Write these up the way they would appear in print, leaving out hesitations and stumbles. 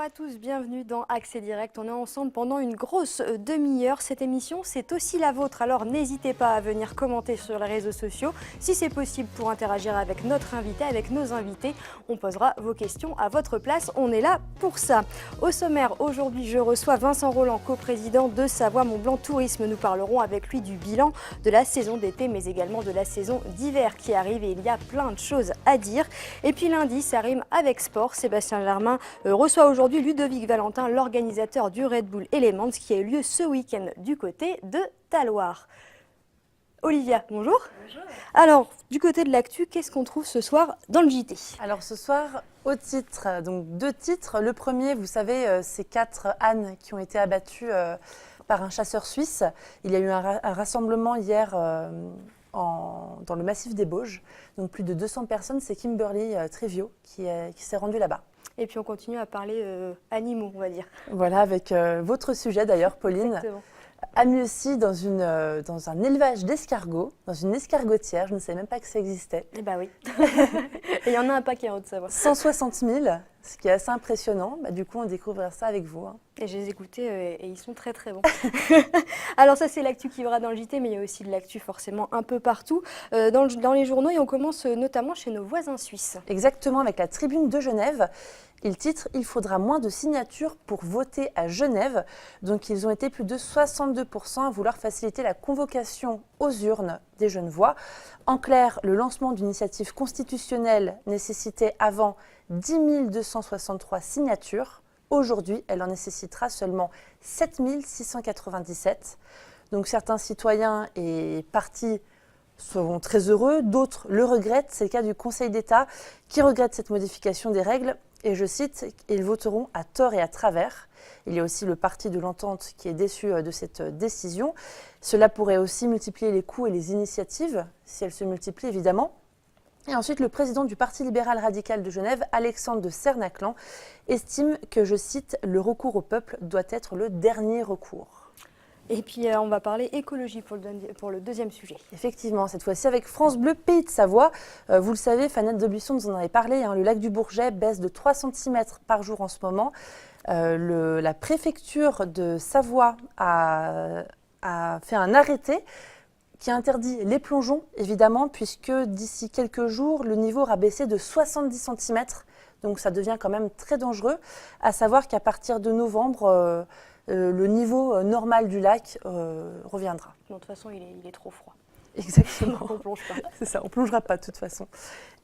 à tous, bienvenue dans Accès Direct. On est ensemble pendant une grosse demi-heure. Cette émission, c'est aussi la vôtre, alors n'hésitez pas à venir commenter sur les réseaux sociaux. Si c'est possible pour interagir avec notre invité, avec nos invités, on posera vos questions à votre place. On est là pour ça. Au sommaire, aujourd'hui, je reçois Vincent Rolland, coprésident de Savoie-Mont-Blanc Tourisme. Nous parlerons avec lui du bilan de la saison d'été, mais également de la saison d'hiver qui arrive et il y a plein de choses à dire. Et puis lundi, ça rime avec sport. Sébastien Germain reçoit aujourd'hui Ludovic Valentin, l'organisateur du Red Bull Elements qui a eu lieu ce week-end du côté de Talloires. Olivia, bonjour. Bonjour. Alors, du côté de l'actu, qu'est-ce qu'on trouve ce soir dans le JT? Alors ce soir, au titre, donc 2 titres. Le premier, vous savez, c'est 4 ânes qui ont été abattus par un chasseur suisse. Il y a eu un rassemblement hier dans le massif des Bauges. Donc plus de 200 personnes, c'est Kimberly Trivio qui s'est rendue là-bas. Et puis on continue à parler animaux, on va dire. Voilà, avec votre sujet d'ailleurs, Pauline. Exactement. Amie aussi dans un élevage d'escargots, dans une escargotière. Je ne savais même pas que ça existait. Eh bien oui. Et il y en a un paquet en Haute-Savoie. 160 000, ce qui est assez impressionnant. Du coup, on découvrira ça avec vous. Et je les ai écoutés et ils sont très très bons. Alors ça c'est l'actu qui verra dans le JT, mais il y a aussi de l'actu forcément un peu partout dans les journaux. Et on commence notamment chez nos voisins suisses. Exactement, avec la Tribune de Genève. Il titre « Il faudra moins de signatures pour voter à Genève ». Donc ils ont été plus de 62% à vouloir faciliter la convocation aux urnes des Genevois. En clair, le lancement d'une initiative constitutionnelle nécessitait avant 10 263 signatures. Aujourd'hui, elle en nécessitera seulement 7 697. Donc certains citoyens et partis seront très heureux, d'autres le regrettent. C'est le cas du Conseil d'État qui regrette cette modification des règles. Et je cite, « Ils voteront à tort et à travers ». Il y a aussi le parti de l'entente qui est déçu de cette décision. Cela pourrait aussi multiplier les coûts et les initiatives, si elles se multiplient évidemment. Et ensuite, le président du Parti libéral radical de Genève, Alexandre de Cernaclan, estime que, je cite, « Le recours au peuple doit être le dernier recours ». Et puis on va parler écologie pour le deuxième sujet. Effectivement, cette fois-ci avec France Bleu Pays de Savoie. Vous le savez, Fanette de Buisson nous en avait parlé, le lac du Bourget baisse de 3 cm par jour en ce moment. La préfecture de Savoie a fait un arrêté qui interdit les plongeons, évidemment, puisque d'ici quelques jours, le niveau aura baissé de 70 cm. Donc ça devient quand même très dangereux. À savoir qu'à partir de novembre, le niveau normal du lac reviendra. De toute façon, il est trop froid. Exactement. On ne plonge pas. C'est ça, on ne plongera pas de toute façon.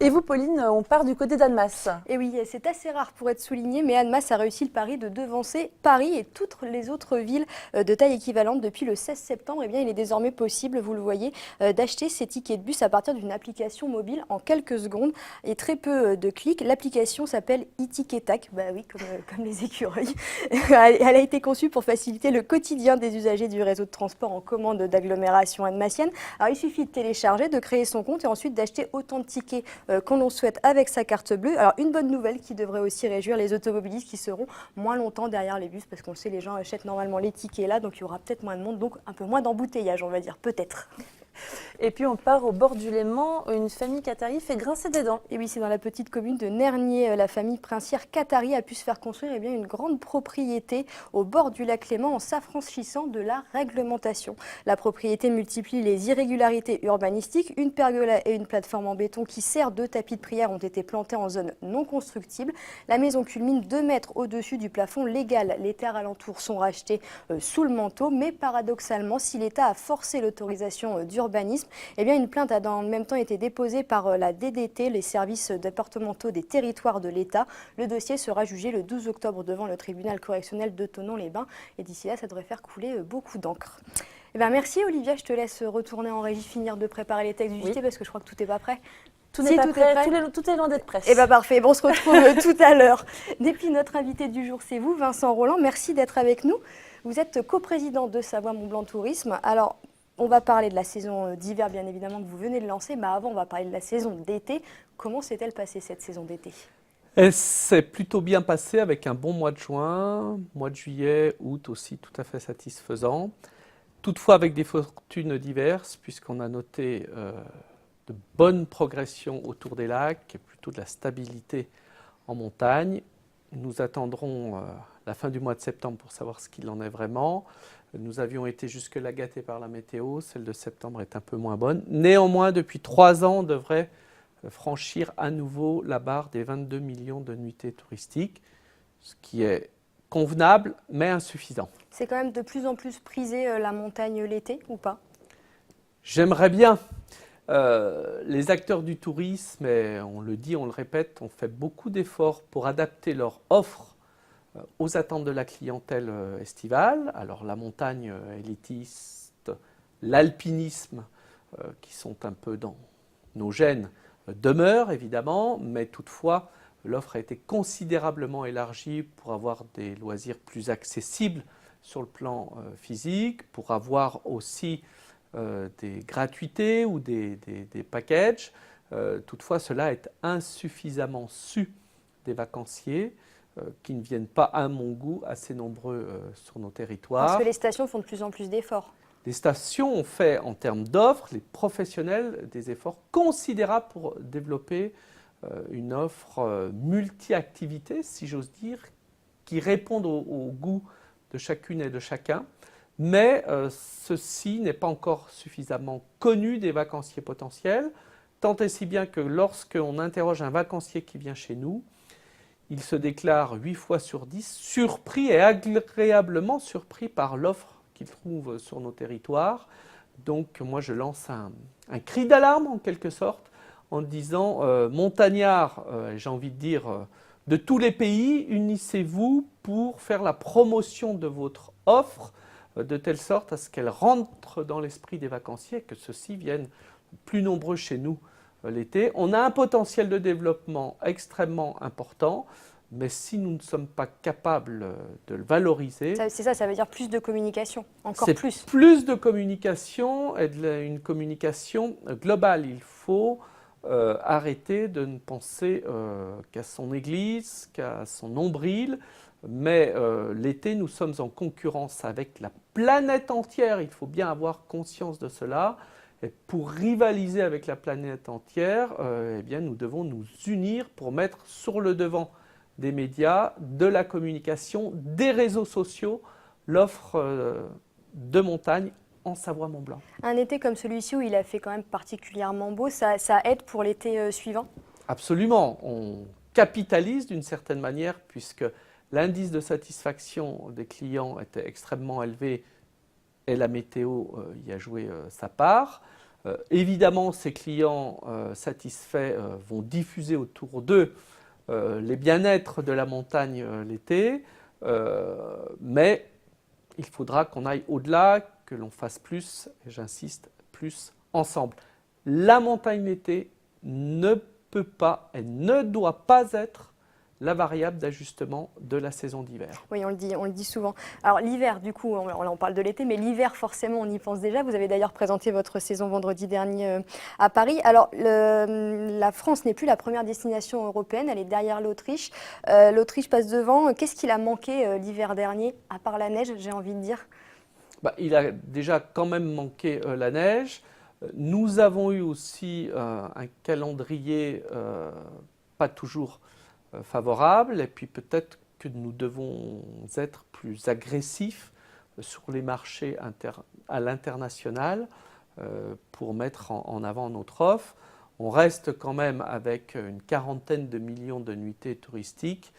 Et vous, Pauline, on part du côté d'Annemasse. Et oui, c'est assez rare pour être souligné, mais Annemasse a réussi le pari de devancer Paris et toutes les autres villes de taille équivalente. Depuis le 16 septembre, eh bien, il est désormais possible, vous le voyez, d'acheter ces tickets de bus à partir d'une application mobile en quelques secondes et très peu de clics. L'application s'appelle e-Ticketac, bah oui, comme les écureuils. Elle a été conçue pour faciliter le quotidien des usagers du réseau de transport en commande d'agglomération annemassienne. Alors, il suffit de télécharger, de créer son compte et ensuite d'acheter autant de tickets qu'on l'on souhaite avec sa carte bleue. Alors une bonne nouvelle qui devrait aussi réjouir les automobilistes qui seront moins longtemps derrière les bus parce qu'on le sait, les gens achètent normalement les tickets là, donc il y aura peut-être moins de monde, donc un peu moins d'embouteillage on va dire, peut-être. Et puis on part au bord du Léman, où une famille qatari fait grincer des dents. Et oui, c'est dans la petite commune de Nernier. La famille princière qatari a pu se faire construire une grande propriété au bord du lac Léman en s'affranchissant de la réglementation. La propriété multiplie les irrégularités urbanistiques. Une pergola et une plateforme en béton qui sert de tapis de prière ont été plantées en zone non constructible. La maison culmine 2 mètres au-dessus du plafond légal. Les terres alentours sont rachetées sous le manteau, mais paradoxalement, si l'État a forcé l'autorisation d'urbanisme, eh bien une plainte a dans le même temps été déposée par la DDT, les services départementaux des territoires de l'État. Le dossier sera jugé le 12 octobre devant le tribunal correctionnel de Thonon-les-Bains. Et d'ici là, ça devrait faire couler beaucoup d'encre. Eh bien, merci Olivia, je te laisse retourner en régie, finir de préparer les textes du JT parce que je crois que tout n'est pas prêt. Tout n'est pas prêt, tout est loin d'être prêt. Eh bien parfait, bon, on se retrouve tout à l'heure. Et puis notre invité du jour, c'est vous, Vincent Rolland. Merci d'être avec nous. Vous êtes coprésident de Savoie-Mont-Blanc Tourisme. Alors, on va parler de la saison d'hiver, bien évidemment, que vous venez de lancer, mais avant, on va parler de la saison d'été. Comment s'est-elle passée, cette saison d'été? Elle s'est plutôt bien passée avec un bon mois de juin, mois de juillet, août aussi tout à fait satisfaisant. Toutefois avec des fortunes diverses, puisqu'on a noté de bonnes progressions autour des lacs, et plutôt de la stabilité en montagne, nous attendrons la fin du mois de septembre pour savoir ce qu'il en est vraiment. Nous avions été jusque-là gâtés par la météo, celle de septembre est un peu moins bonne. Néanmoins, depuis 3 ans, on devrait franchir à nouveau la barre des 22 millions de nuitées touristiques, ce qui est convenable mais insuffisant. C'est quand même de plus en plus prisé la montagne l'été ou pas? J'aimerais bien. Les acteurs du tourisme, et on le dit, on le répète, ont fait beaucoup d'efforts pour adapter leur offre aux attentes de la clientèle estivale. Alors la montagne élitiste, l'alpinisme, qui sont un peu dans nos gènes, demeurent évidemment, mais toutefois l'offre a été considérablement élargie pour avoir des loisirs plus accessibles sur le plan physique, pour avoir aussi des gratuités ou des packages. Toutefois, cela est insuffisamment su des vacanciers qui ne viennent pas, à mon goût, assez nombreux sur nos territoires. Parce que les stations font de plus en plus d'efforts. Les stations ont fait, en termes d'offres, les professionnels, des efforts considérables pour développer une offre multi-activité, si j'ose dire, qui réponde au goût de chacune et de chacun. Mais ceci n'est pas encore suffisamment connu des vacanciers potentiels, tant et si bien que lorsqu'on interroge un vacancier qui vient chez nous, il se déclare 8 fois sur 10 surpris et agréablement surpris par l'offre qu'il trouve sur nos territoires. Donc moi je lance un cri d'alarme en quelque sorte en disant montagnards, j'ai envie de dire de tous les pays, unissez-vous pour faire la promotion de votre offre de telle sorte à ce qu'elle rentre dans l'esprit des vacanciers et que ceux-ci viennent plus nombreux chez nous l'été. On a un potentiel de développement extrêmement important, mais si nous ne sommes pas capables de le valoriser… C'est ça, ça veut dire plus de communication, encore plus. C'est plus de communication et une communication globale. Il faut arrêter de ne penser qu'à son église, qu'à son nombril. Mais l'été, nous sommes en concurrence avec la planète entière. Il faut bien avoir conscience de cela. Et pour rivaliser avec la planète entière, eh bien, nous devons nous unir pour mettre sur le devant des médias, de la communication, des réseaux sociaux, l'offre de montagne en Savoie-Mont-Blanc. Un été comme celui-ci où il a fait quand même particulièrement beau, ça aide pour l'été suivant? Absolument. On capitalise d'une certaine manière puisque l'indice de satisfaction des clients était extrêmement élevé et la météo y a joué sa part. Évidemment, ces clients satisfaits vont diffuser autour d'eux les bien-être de la montagne l'été, mais il faudra qu'on aille au-delà, que l'on fasse plus, et j'insiste, plus ensemble. La montagne l'été ne peut pas et ne doit pas être la variable d'ajustement de la saison d'hiver. Oui, on le dit souvent. Alors l'hiver, du coup, on parle de l'été, mais l'hiver, forcément, on y pense déjà. Vous avez d'ailleurs présenté votre saison vendredi dernier à Paris. Alors, la France n'est plus la première destination européenne, elle est derrière l'Autriche. L'Autriche passe devant. Qu'est-ce qu'il a manqué l'hiver dernier, à part la neige, j'ai envie de dire? Il a déjà quand même manqué la neige. Nous avons eu aussi un calendrier pas toujours favorable, et puis peut-être que nous devons être plus agressifs sur les marchés à l'international pour mettre en avant notre offre. On reste quand même avec une quarantaine de millions de nuitées touristiques,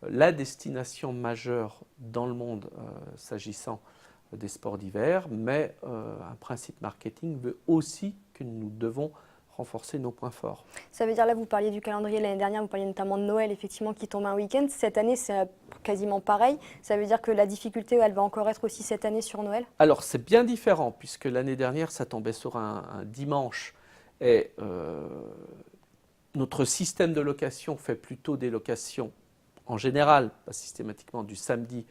la destination majeure dans le monde s'agissant des sports d'hiver, mais un principe marketing veut aussi que nous devons renforcer nos points forts. Ça veut dire, là vous parliez du calendrier l'année dernière, vous parliez notamment de Noël effectivement qui tombe un week-end. Cette année c'est quasiment pareil. Ça veut dire que la difficulté elle va encore être aussi cette année sur Noël? Alors c'est bien différent puisque l'année dernière ça tombait sur un dimanche et notre système de location fait plutôt des locations en général, pas systématiquement du samedi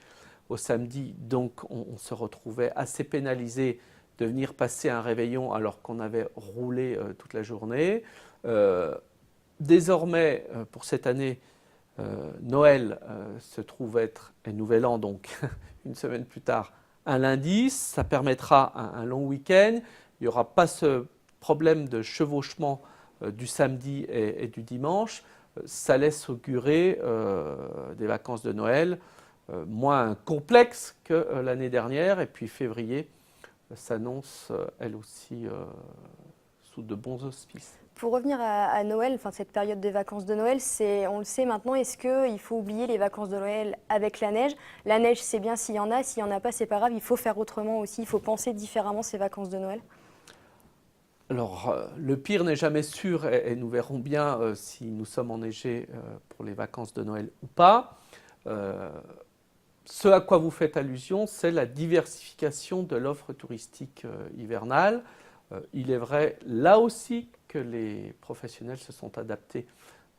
au samedi, donc on se retrouvait assez pénalisé de venir passer un réveillon alors qu'on avait roulé toute la journée. Désormais, pour cette année, Noël se trouve être, et Nouvel An donc, une semaine plus tard, un lundi. Ça permettra un long week-end. Il n'y aura pas ce problème de chevauchement du samedi et du dimanche. ça laisse augurer des vacances de Noël moins complexes que l'année dernière. Et puis février s'annonce elle aussi sous de bons auspices. Pour revenir à Noël, enfin cette période des vacances de Noël, on le sait maintenant, est-ce qu'il faut oublier les vacances de Noël avec la neige? La neige, c'est bien s'il y en a pas, c'est pas grave, il faut faire autrement aussi, il faut penser différemment ces vacances de Noël. Alors, le pire n'est jamais sûr et nous verrons bien si nous sommes enneigés pour les vacances de Noël ou pas. Ce à quoi vous faites allusion, c'est la diversification de l'offre touristique hivernale. Il est vrai, là aussi, que les professionnels se sont adaptés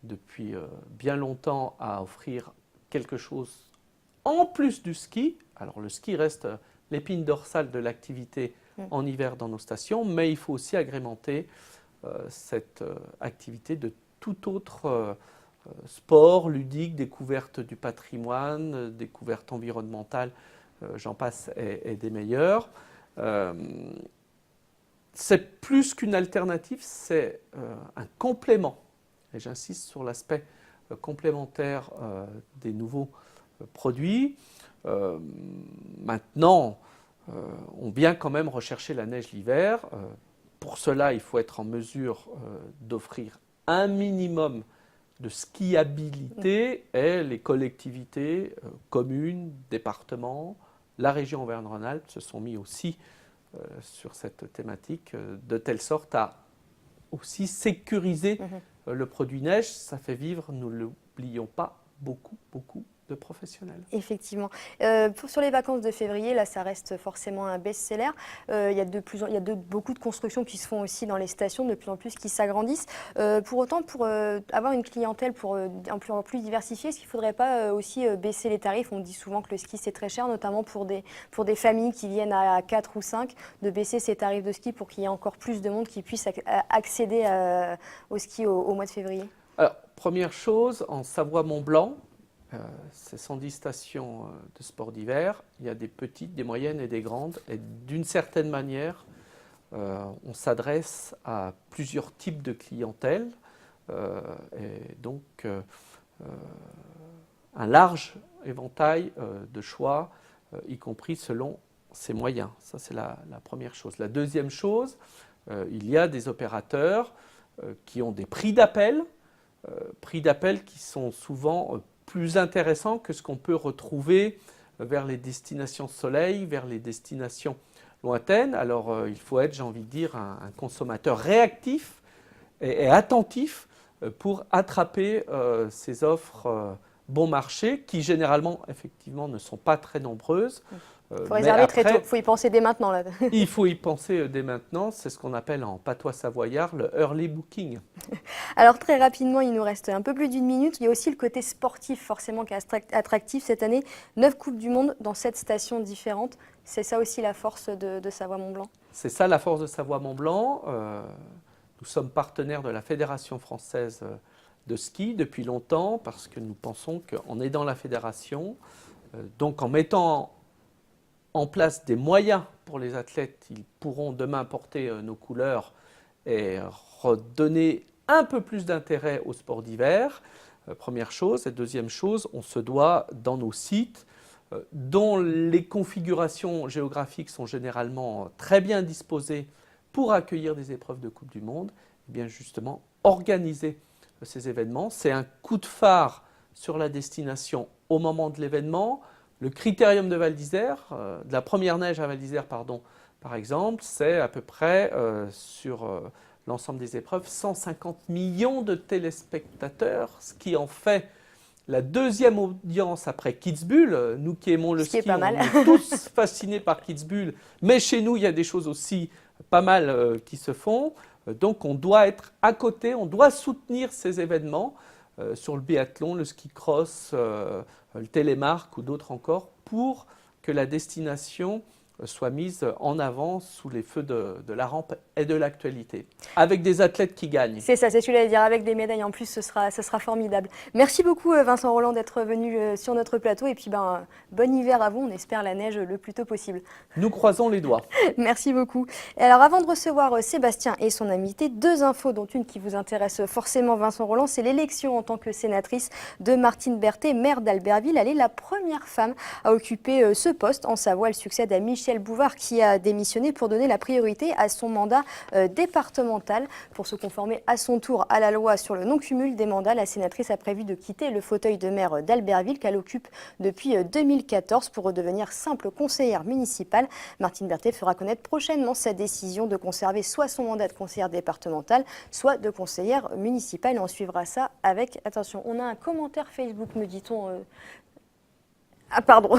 depuis bien longtemps à offrir quelque chose en plus du ski. Alors, le ski reste l'épine dorsale de l'activité en hiver dans nos stations, mais il faut aussi agrémenter cette activité de tout autre sport, ludique, découverte du patrimoine, découverte environnementale, j'en passe, et des meilleurs. C'est plus qu'une alternative, c'est un complément. Et j'insiste sur l'aspect complémentaire des nouveaux produits. Maintenant, on vient quand même rechercher la neige l'hiver. Pour cela, il faut être en mesure d'offrir un minimum de skiabilité et les collectivités, communes, départements, la région Auvergne-Rhône-Alpes se sont mis aussi sur cette thématique de telle sorte à aussi sécuriser le produit neige. Ça fait vivre, nous ne l'oublions pas, beaucoup de professionnels. Effectivement. Sur les vacances de février, là, ça reste forcément un best-seller. Il y a beaucoup de constructions qui se font aussi dans les stations, de plus en plus qui s'agrandissent. Pour autant, pour avoir une clientèle plus diversifiée, est-ce qu'il ne faudrait pas aussi baisser les tarifs? On dit souvent que le ski, c'est très cher, notamment pour des familles qui viennent à 4 ou 5, de baisser ces tarifs de ski pour qu'il y ait encore plus de monde qui puisse accéder au ski au mois de février. Alors, première chose, en Savoie-Mont-Blanc, c'est 110 stations de sport d'hiver. Il y a des petites, des moyennes et des grandes. Et d'une certaine manière, on s'adresse à plusieurs types de clientèle. Et donc, un large éventail de choix, y compris selon ses moyens. Ça, c'est la première chose. La deuxième chose, il y a des opérateurs qui ont des prix d'appel qui sont souvent plus intéressant que ce qu'on peut retrouver vers les destinations soleil, vers les destinations lointaines. Alors il faut être, j'ai envie de dire, un consommateur réactif et attentif pour attraper ces offres bon marché qui généralement, effectivement, ne sont pas très nombreuses. Il faut réserver très tôt, il faut y penser dès maintenant. Là. Il faut y penser dès maintenant, c'est ce qu'on appelle en patois savoyard le early booking. Alors très rapidement, il nous reste un peu plus d'une minute. Il y a aussi le côté sportif forcément qui est attractif cette année. 9 Coupes du Monde dans 7 stations différentes. C'est ça aussi la force de Savoie-Mont-Blanc. C'est ça la force de Savoie-Mont-Blanc. Nous sommes partenaires de la Fédération française de ski depuis longtemps parce que nous pensons qu'en aidant la fédération, donc en mettant en place des moyens pour les athlètes, ils pourront demain porter nos couleurs et redonner un peu plus d'intérêt au sport d'hiver. Première chose. Et deuxième chose, on se doit, dans nos sites, dont les configurations géographiques sont généralement très bien disposées pour accueillir des épreuves de Coupe du Monde, eh bien justement organiser ces événements. C'est un coup de phare sur la destination au moment de l'événement. Le critérium de Val d'Isère, de la première neige à Val d'Isère, par exemple, c'est à peu près sur l'ensemble des épreuves 150 millions de téléspectateurs, ce qui en fait la deuxième audience après Kitzbühel. Nous qui aimons le ski, on est tous fascinés par Kitzbühel, mais chez nous, il y a des choses aussi pas mal qui se font. Donc on doit être à côté, on doit soutenir ces événements sur le biathlon, le ski cross, le télémark ou d'autres encore, pour que la destination soit mise en avant sous les feux de la rampe et de l'actualité, avec des athlètes qui gagnent. C'est ça, c'est ce que j'allais dire. Avec des médailles en plus, ce sera formidable. Merci beaucoup Vincent Rolland d'être venu sur notre plateau. Et puis bon hiver à vous, on espère la neige le plus tôt possible. Nous croisons les doigts. Merci beaucoup. Et alors avant de recevoir Sébastien et son invité, deux infos dont une qui vous intéresse forcément Vincent Rolland, c'est l'élection en tant que sénatrice de Martine Berthet, maire d'Albertville. Elle est la première femme à occuper ce poste en Savoie. Elle succède à Michel Bouvard qui a démissionné pour donner la priorité à son mandat départemental. Pour se conformer à son tour à la loi sur le non-cumul des mandats, la sénatrice a prévu de quitter le fauteuil de maire d'Albertville qu'elle occupe depuis 2014 pour redevenir simple conseillère municipale. Martine Berthet fera connaître prochainement sa décision de conserver soit son mandat de conseillère départementale, soit de conseillère municipale. Et on suivra ça avec attention. On a un commentaire Facebook, me dit-on. Ah pardon.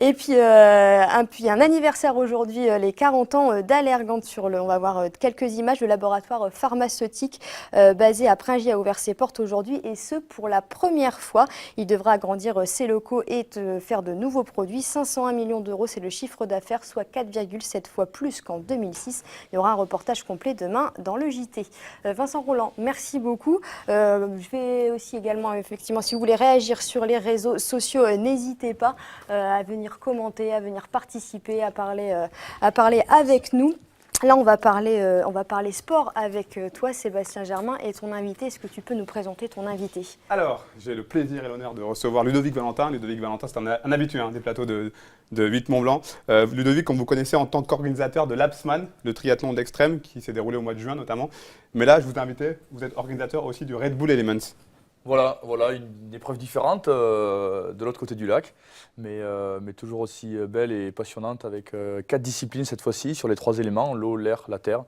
Et puis un anniversaire aujourd'hui, les 40 ans d'Allergante on va voir quelques images. Le laboratoire pharmaceutique basé à Pringy a ouvert ses portes aujourd'hui et ce pour la première fois. Il devra agrandir ses locaux et faire de nouveaux produits. 501 millions d'euros, c'est le chiffre d'affaires, soit 4,7 fois plus qu'en 2006. Il y aura un reportage complet demain dans le JT. Vincent Rolland, merci beaucoup. Je vais aussi également, effectivement, si vous voulez réagir sur les réseaux sociaux, n'hésitez pas à venir commenter, à venir participer, à parler avec nous. Là, on va parler sport avec toi, Sébastien Germain, et ton invité. Est-ce que tu peux nous présenter ton invité? Alors, j'ai le plaisir et l'honneur de recevoir Ludovic Valentin. Ludovic Valentin, c'est un habitué des plateaux de 8 Mont-Blanc. Ludovic, comme vous connaissez en tant qu'organisateur de l'Apsman, le triathlon d'extrême, qui s'est déroulé au mois de juin notamment. Mais là, je vous ai invité, vous êtes organisateur aussi du Red Bull Elements. Voilà, une épreuve différente de l'autre côté du lac, mais toujours aussi belle et passionnante avec 4 disciplines cette fois-ci sur les 3 éléments, l'eau, l'air, la terre,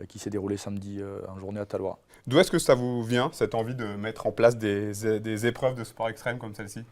qui s'est déroulée samedi en journée à Talloires. D'où est-ce que ça vous vient, cette envie de mettre en place des épreuves de sport extrême comme celle-ci?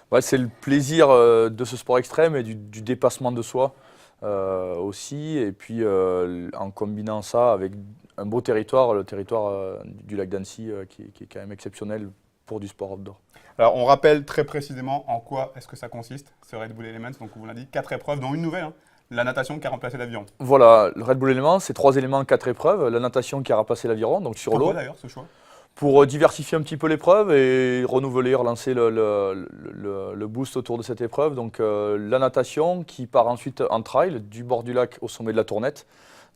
Ouais, c'est le plaisir de ce sport extrême et du dépassement de soi aussi, et puis en combinant ça avec un beau territoire, le territoire du lac d'Annecy qui est quand même exceptionnel pour du sport outdoor. Alors, on rappelle très précisément en quoi est-ce que ça consiste, ce Red Bull Elements. Donc, on vous l'a dit, 4 épreuves, dont une nouvelle, la natation qui a remplacé l'aviron. Voilà, le Red Bull Elements, c'est 3 éléments, 4 épreuves. La natation qui a remplacé l'aviron, donc sur l'eau. Pourquoi d'ailleurs ce choix? Pour diversifier un petit peu l'épreuve et renouveler, relancer le boost autour de cette épreuve. Donc la natation qui part ensuite en trail du bord du lac au sommet de la Tournette.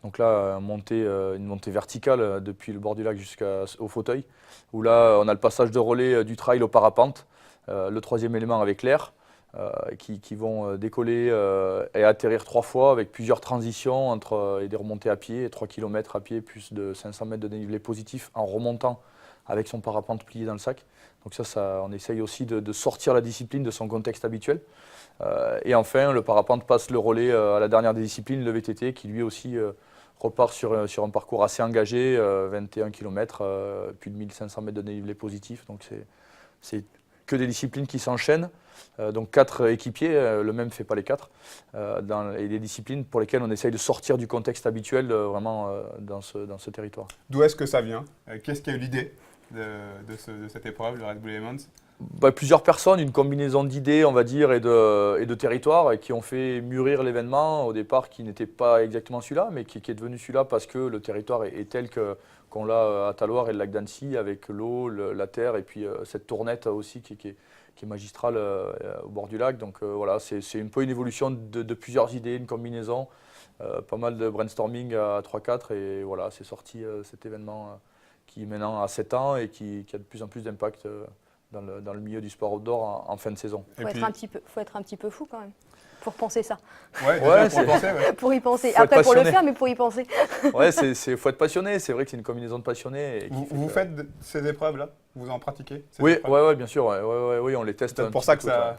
Donc là, une montée verticale depuis le bord du lac jusqu'au fauteuil, où là, on a le passage de relais du trail au parapente, le 3e élément avec l'air, qui vont décoller et atterrir 3 fois avec plusieurs transitions et des remontées à pied, 3 km à pied, plus de 500 mètres de dénivelé positif en remontant avec son parapente plié dans le sac. Donc ça on essaye aussi de sortir la discipline de son contexte habituel. Et enfin, le parapente passe le relais à la dernière des disciplines, le VTT, qui lui aussi repart sur un parcours assez engagé, 21 km, plus de 1500 mètres de dénivelé positif. Donc c'est que des disciplines qui s'enchaînent. Donc 4 équipiers, le même ne fait pas les 4, et des disciplines pour lesquelles on essaye de sortir du contexte habituel vraiment dans ce territoire. D'où est-ce que ça vient? Qu'est-ce qui a eu l'idée de cette épreuve, le Red Bull Elements? Plusieurs personnes, une combinaison d'idées, on va dire, et de territoires, et qui ont fait mûrir l'événement au départ qui n'était pas exactement celui-là, mais qui est devenu celui-là parce que le territoire est tel qu'on l'a à Talloires et le lac d'Annecy, avec l'eau, la terre, et puis cette tournette aussi qui est magistrale au bord du lac. Donc voilà, c'est un peu une évolution de plusieurs idées, une combinaison, pas mal de brainstorming à 3-4, et voilà, c'est sorti cet événement qui maintenant a 7 ans et qui a de plus en plus d'impact dans le milieu du sport outdoor en fin de saison. Faut être un petit peu fou quand même pour penser ça. Ouais, pour y penser. Ouais. Pour y penser. Faut Après être pour le passionné. faire, mais pour y penser. Ouais, faut être passionné. C'est vrai que c'est une combinaison de passionnés. Et Vous faites ces épreuves-là? Vous en pratiquez? Oui, bien sûr. Oui, on les teste. C'est pour ça que ça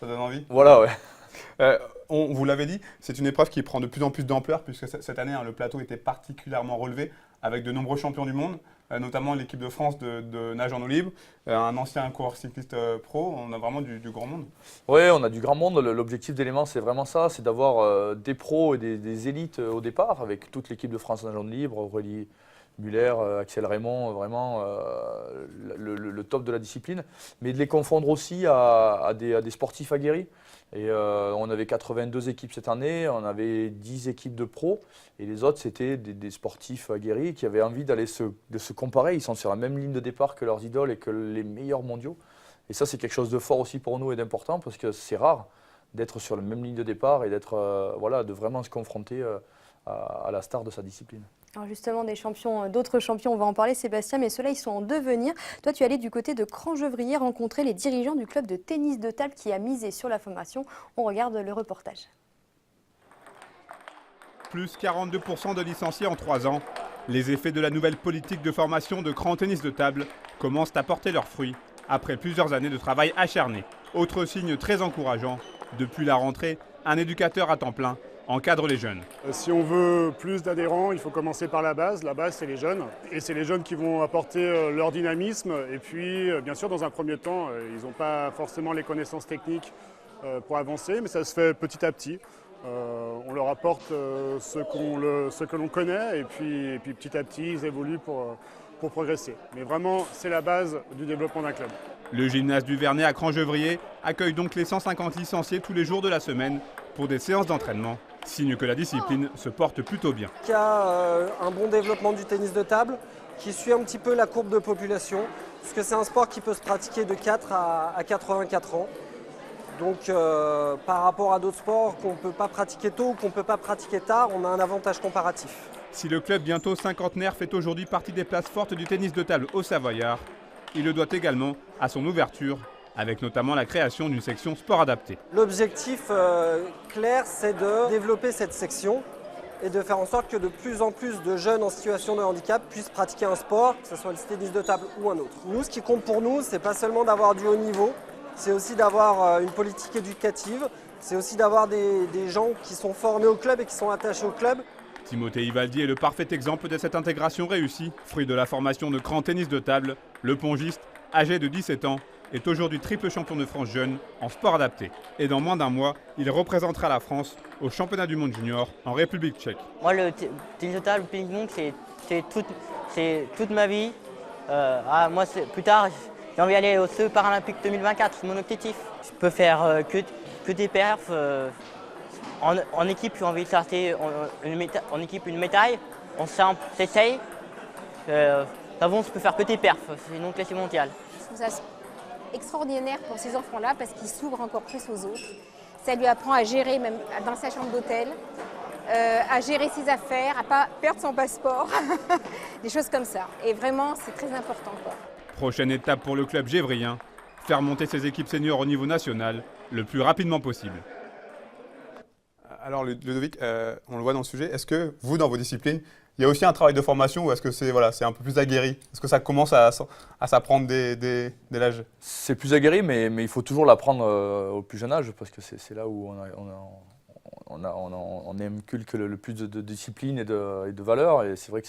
donne envie. Voilà, ouais. Vous l'avez dit, c'est une épreuve qui prend de plus en plus d'ampleur puisque cette année, le plateau était particulièrement relevé avec de nombreux champions du monde, notamment l'équipe de France de nage en eau libre, un ancien coureur cycliste pro. On a vraiment du grand monde. Oui, on a du grand monde. L'objectif d'Elements, c'est vraiment ça, c'est d'avoir des pros et des élites au départ, avec toute l'équipe de France nage en eau libre, Aurélie Muller, Axel Raymond, vraiment le top de la discipline, mais de les confondre aussi à des sportifs aguerris. Et on avait 82 équipes cette année, on avait 10 équipes de pros, et les autres c'était des sportifs aguerris qui avaient envie de se comparer. Ils sont sur la même ligne de départ que leurs idoles et que les meilleurs mondiaux. Et ça c'est quelque chose de fort aussi pour nous et d'important, parce que c'est rare d'être sur la même ligne de départ et de vraiment se confronter à la star de sa discipline. Alors justement, d'autres champions, on va en parler Sébastien, mais ceux-là, ils sont en devenir. Toi, tu es allé du côté de Crangevrier rencontrer les dirigeants du club de tennis de table qui a misé sur la formation. On regarde le reportage. Plus 42% de licenciés en 3 ans. Les effets de la nouvelle politique de formation de Cran Tennis de Table commencent à porter leurs fruits après plusieurs années de travail acharné. Autre signe très encourageant, depuis la rentrée, un éducateur à temps plein encadre les jeunes. Si on veut plus d'adhérents, il faut commencer par la base. La base, c'est les jeunes. Et c'est les jeunes qui vont apporter leur dynamisme. Et puis, bien sûr, dans un premier temps, ils n'ont pas forcément les connaissances techniques pour avancer, mais ça se fait petit à petit. On leur apporte ce que l'on connaît et puis petit à petit, ils évoluent pour progresser. Mais vraiment, c'est la base du développement d'un club. Le gymnase du Vernet à Crangevrier accueille donc les 150 licenciés tous les jours de la semaine pour des séances d'entraînement. Signe que la discipline se porte plutôt bien. Il y a un bon développement du tennis de table qui suit un petit peu la courbe de population, puisque c'est un sport qui peut se pratiquer de 4 à 84 ans. Donc par rapport à d'autres sports qu'on ne peut pas pratiquer tôt ou qu'on ne peut pas pratiquer tard, on a un avantage comparatif. Si le club bientôt cinquantenaire fait aujourd'hui partie des places fortes du tennis de table au Savoyard, il le doit également à son ouverture, avec notamment la création d'une section sport adapté. L'objectif clair, c'est de développer cette section et de faire en sorte que de plus en plus de jeunes en situation de handicap puissent pratiquer un sport, que ce soit le tennis de table ou un autre. Nous, ce qui compte pour nous, c'est pas seulement d'avoir du haut niveau, c'est aussi d'avoir une politique éducative, c'est aussi d'avoir des gens qui sont formés au club et qui sont attachés au club. Timothée Ivaldi est le parfait exemple de cette intégration réussie. Fruit de la formation de Cran Tennis de Table, le pongiste, âgé de 17 ans, est aujourd'hui triple champion de France jeune en sport adapté. Et dans moins d'un mois, il représentera la France au championnat du monde junior en République tchèque. Moi, le tennis de table, le ping-pong, c'est toute ma vie. Moi, plus tard, j'ai envie d'aller aux Jeux paralympiques 2024, c'est mon objectif. Je peux faire que des perfs. En équipe, j'ai envie de sortir en équipe une médaille. En simple, j'essaye. Avant, je peux faire que des perfs, c'est non classé mondial. Je trouve ça extraordinaire pour ces enfants-là parce qu'ils s'ouvrent encore plus aux autres. Ça lui apprend à gérer, même dans sa chambre d'hôtel, à gérer ses affaires, à ne pas perdre son passeport, des choses comme ça. Et vraiment, c'est très important, quoi. Prochaine étape pour le club gévrien, faire monter ses équipes seniors au niveau national le plus rapidement possible. Alors Ludovic, on le voit dans le sujet, est-ce que vous, dans vos disciplines, il y a aussi un travail de formation ou est-ce que c'est un peu plus aguerri? Est-ce que ça commence à s'apprendre dès l'âge? C'est plus aguerri, mais il faut toujours l'apprendre au plus jeune âge, parce que c'est là où on inculque le plus de discipline et de valeur. Et c'est vrai que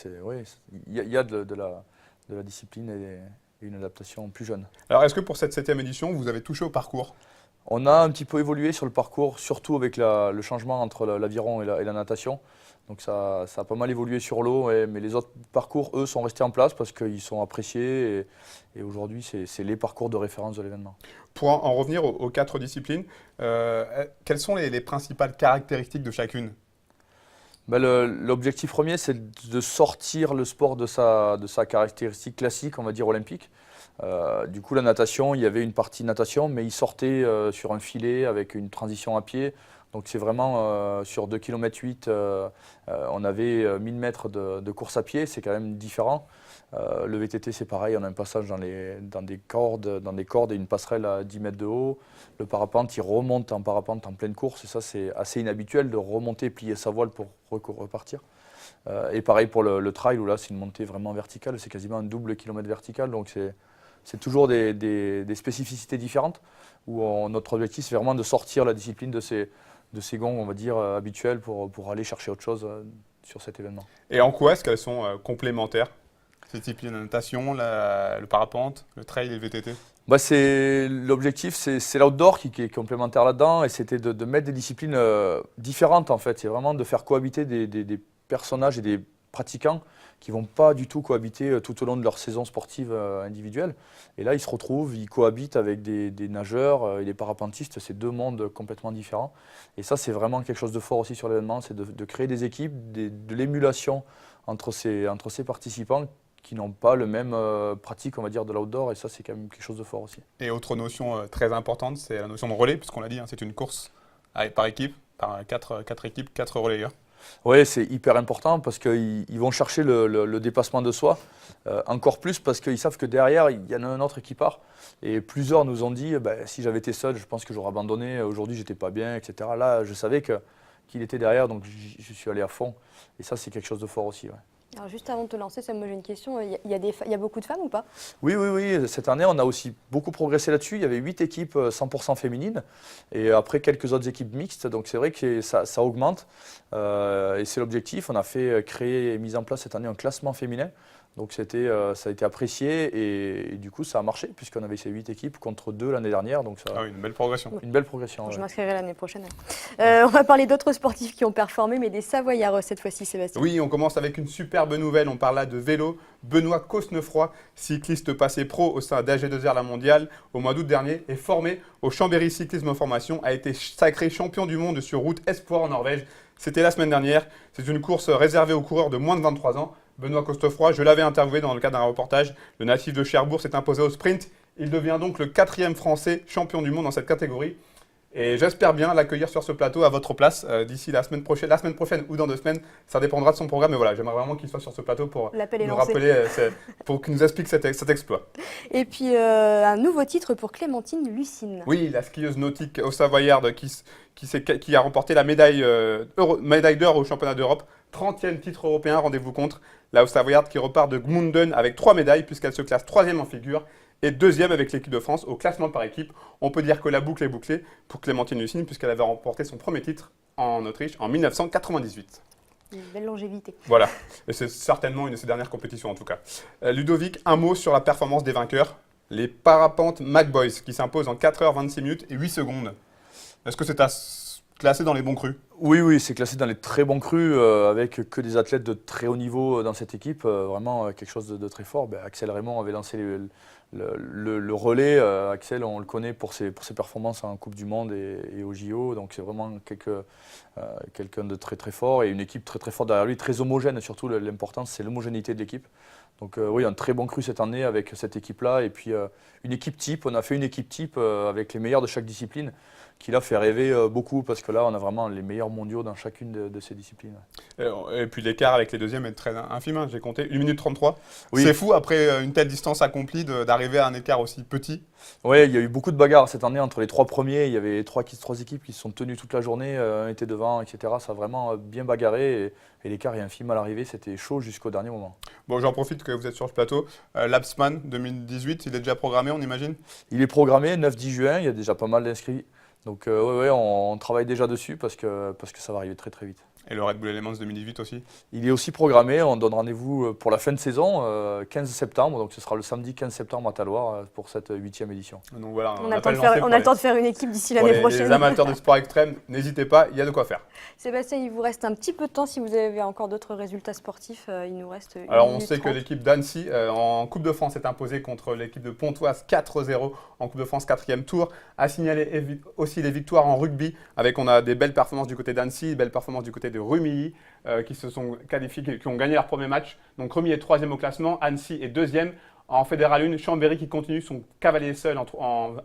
il y a de la discipline et une adaptation plus jeune. Alors est-ce que pour cette 7e édition, vous avez touché au parcours? On a un petit peu évolué sur le parcours, surtout avec le changement entre l'aviron et la natation. Donc ça a pas mal évolué sur l'eau, mais les autres parcours, eux, sont restés en place parce qu'ils sont appréciés et aujourd'hui, c'est les parcours de référence de l'événement. Pour en revenir aux 4 disciplines, quelles sont les principales caractéristiques de chacune? L'objectif premier, c'est de sortir le sport de sa caractéristique classique, on va dire olympique. Du coup, la natation, il y avait une partie natation, mais il sortait sur un filet avec une transition à pied. Donc c'est vraiment sur 2,8 km, on avait 1000 mètres de course à pied, c'est quand même différent. Le VTT, c'est pareil, on a un passage dans des cordes et une passerelle à 10 mètres de haut. Le parapente, il remonte en parapente en pleine course, et ça c'est assez inhabituel de remonter, plier sa voile pour repartir. Et pareil pour le trail, où là c'est une montée vraiment verticale, c'est quasiment un double kilomètre vertical, donc c'est toujours des spécificités différentes, où notre objectif c'est vraiment de sortir la discipline de ces gonds, on va dire, habituels pour aller chercher autre chose sur cet événement. Et en quoi est-ce qu'elles sont complémentaires, ces disciplines, la natation, le parapente, le trail et le VTT? L'objectif, c'est l'outdoor qui est complémentaire là-dedans, et c'était de mettre des disciplines différentes en fait. C'est vraiment de faire cohabiter des personnages et des pratiquants qui ne vont pas du tout cohabiter tout au long de leur saison sportive individuelle. Et là, ils se retrouvent, ils cohabitent avec des nageurs et des parapentistes. C'est deux mondes complètement différents. Et ça, c'est vraiment quelque chose de fort aussi sur l'événement, c'est de créer des équipes, de l'émulation entre ces participants qui n'ont pas le même pratique, on va dire, de l'outdoor. Et ça, c'est quand même quelque chose de fort aussi. Et autre notion très importante, c'est la notion de relais, puisqu'on l'a dit, hein, c'est une course par équipe, par quatre équipes, 4 relayeurs. Oui, c'est hyper important parce qu'ils vont chercher le dépassement de soi, encore plus parce qu'ils savent que derrière, il y en a un autre qui part. Et plusieurs nous ont dit, si j'avais été seul, je pense que j'aurais abandonné, aujourd'hui j'étais pas bien, etc. Là, je savais qu'il était derrière, donc je suis allé à fond. Et ça, c'est quelque chose de fort aussi. Ouais. Alors juste avant de te lancer, moi j'ai une question, il y a beaucoup de femmes ou pas? Oui, cette année on a aussi beaucoup progressé là-dessus, il y avait 8 équipes 100% féminines et après quelques autres équipes mixtes, donc c'est vrai que ça augmente et c'est l'objectif. On a fait créer et mis en place cette année un classement féminin, donc ça a été apprécié et du coup ça a marché puisqu'on avait ces 8 équipes contre 2 l'année dernière, donc ça, une belle progression. Une belle progression. Je Ouais. m'inscrirai l'année prochaine. On va parler d'autres sportifs qui ont performé, mais des Savoyards cette fois-ci, Sébastien. Oui, on commence avec une superbe nouvelle. On parle là de vélo. Benoît Cosnefroy, cycliste passé pro au sein d'AG2R La Mondiale au mois d'août dernier, est formé au Chambéry Cyclisme Formation, a été sacré champion du monde sur route Espoir en Norvège. C'était la semaine dernière. C'est une course réservée aux coureurs de moins de 23 ans. Benoît Cosnefroy, je l'avais interviewé dans le cadre d'un reportage. Le natif de Cherbourg s'est imposé au sprint. Il devient donc le 4e Français champion du monde dans cette catégorie. Et j'espère bien l'accueillir sur ce plateau à votre place d'ici la semaine prochaine ou dans 2 semaines. Ça dépendra de son programme. Mais voilà, j'aimerais vraiment qu'il soit sur ce plateau pour nous rappeler, pour qu'il nous explique cet exploit. Et puis un nouveau titre pour Clémentine Lucine. Oui, la skieuse nautique au Savoyarde qui a remporté la médaille d'or au championnat d'Europe. 30e titre européen, rendez-vous compte. La Savoyarde qui repart de Gmunden avec 3 médailles puisqu'elle se classe 3e en figure et 2e avec l'équipe de France au classement par équipe. On peut dire que la boucle est bouclée pour Clémentine Lucine puisqu'elle avait remporté son premier titre en Autriche en 1998. Une belle longévité. Voilà, et c'est certainement une de ses dernières compétitions en tout cas. Ludovic, un mot sur la performance des vainqueurs. Les parapentes McBoys qui s'imposent en 4h26 minutes et 8 secondes. Est-ce que c'est classé dans les bons crus? Oui, c'est classé dans les très bons crus, avec que des athlètes de très haut niveau dans cette équipe, vraiment quelque chose de très fort. Axel Raymond avait lancé le relais. Axel, on le connaît pour ses performances en Coupe du Monde et au JO, donc c'est vraiment quelqu'un de très très fort et une équipe très très forte derrière lui, très homogène surtout. L'important c'est l'homogénéité de l'équipe. Donc oui, un très bon cru cette année avec cette équipe-là et puis une équipe type. On a fait une équipe type avec les meilleurs de chaque discipline, qui l'a fait rêver beaucoup parce que là, on a vraiment les meilleurs mondiaux dans chacune de ces disciplines. Et puis l'écart avec les deuxièmes est très infime, hein, j'ai compté, 1 minute 33. Oui. C'est fou après une telle distance accomplie d'arriver à un écart aussi petit. Oui, il y a eu beaucoup de bagarres cette année entre les 3 premiers. Il y avait trois équipes qui se sont tenues toute la journée, un était devant, etc. Ça a vraiment bien bagarré et l'écart est infime à l'arrivée. C'était chaud jusqu'au dernier moment. Bon, j'en profite que vous êtes sur le plateau. L'Apsman 2018, il est déjà programmé, on imagine? Il est programmé 9-10 juin, il y a déjà pas mal d'inscrits. Donc on travaille déjà dessus parce que ça va arriver très très vite. Et le Red Bull Elements 2018 aussi? Il est aussi programmé, on donne rendez-vous pour la fin de saison, 15 septembre, donc ce sera le samedi 15 septembre à Talloires pour cette 8e édition. Donc voilà, On a le temps de faire une équipe d'ici l'année prochaine. Les amateurs de sport extrême, n'hésitez pas, il y a de quoi faire. Sébastien, il vous reste un petit peu de temps si vous avez encore d'autres résultats sportifs. Il nous reste une Alors on minute sait 30. que l'équipe d'Annecy en Coupe de France est imposée contre l'équipe de Pontoise 4-0 en Coupe de France 4e tour. À signaler aussi les victoires en rugby on a des belles performances du côté d'Annecy, des belles performances du côté de Rumilly qui se sont qualifiés, qui ont gagné leur premier match. Donc Rumilly est 3e au classement, Annecy est 2e. En Fédéral 1, Chambéry qui continue son cavalier seul en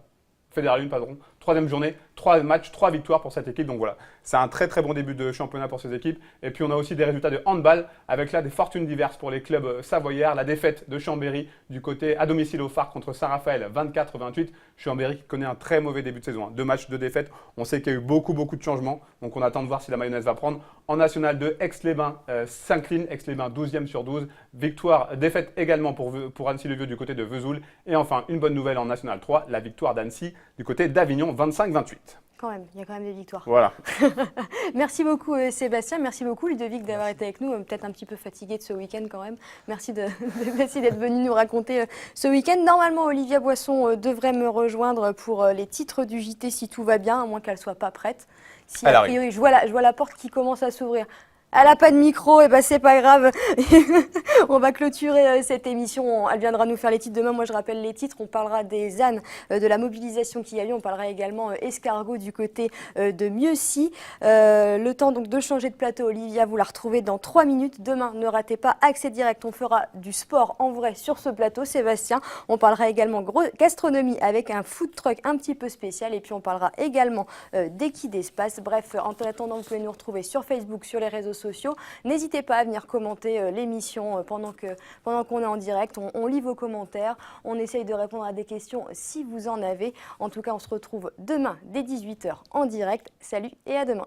Fédéral 1, pardon. 3e journée, 3 matchs, 3 victoires pour cette équipe. Donc voilà, c'est un très très bon début de championnat pour ces équipes. Et puis on a aussi des résultats de handball avec là des fortunes diverses pour les clubs savoyards. La défaite de Chambéry du côté à domicile au Phare contre Saint-Raphaël 24-28. Chambéry qui connaît un très mauvais début de saison. 2 matchs, 2 défaites. On sait qu'il y a eu beaucoup de changements. Donc on attend de voir si la mayonnaise va prendre. En National 2, Aix-les-Bains s'incline. Aix-les-Bains 12e sur 12. Défaite également pour Annecy-le-Vieux du côté de Vesoul. Et enfin, une bonne nouvelle en National 3, la victoire d'Annecy du côté d'Avignon 25-28. Quand même, il y a quand même des victoires. Voilà. Merci beaucoup Sébastien, merci beaucoup Ludovic d'avoir été avec nous, peut-être un petit peu fatigué de ce week-end quand même. Merci d'être venu nous raconter ce week-end. Normalement, Olivia Boisson devrait me rejoindre pour les titres du JT si tout va bien, à moins qu'elle ne soit pas prête. Si a priori, je vois la porte qui commence à s'ouvrir. Elle n'a pas de micro, et ben c'est pas grave. On va clôturer cette émission. Elle viendra nous faire les titres demain. Moi, je rappelle les titres. On parlera des ânes, de la mobilisation qui a lieu. On parlera également escargot du côté de Mieuxy. Le temps donc de changer de plateau. Olivia, vous la retrouvez dans 3 minutes. Demain, ne ratez pas Accès Direct. On fera du sport en vrai sur ce plateau. Sébastien, on parlera également gastronomie avec un food truck un petit peu spécial. Et puis, on parlera également d'équidés d'espace. Bref, en attendant, vous pouvez nous retrouver sur Facebook, sur les réseaux sociaux. N'hésitez pas à venir commenter l'émission pendant qu'on est en direct. On lit vos commentaires. On essaye de répondre à des questions si vous en avez. En tout cas, on se retrouve demain dès 18h en direct. Salut et à demain.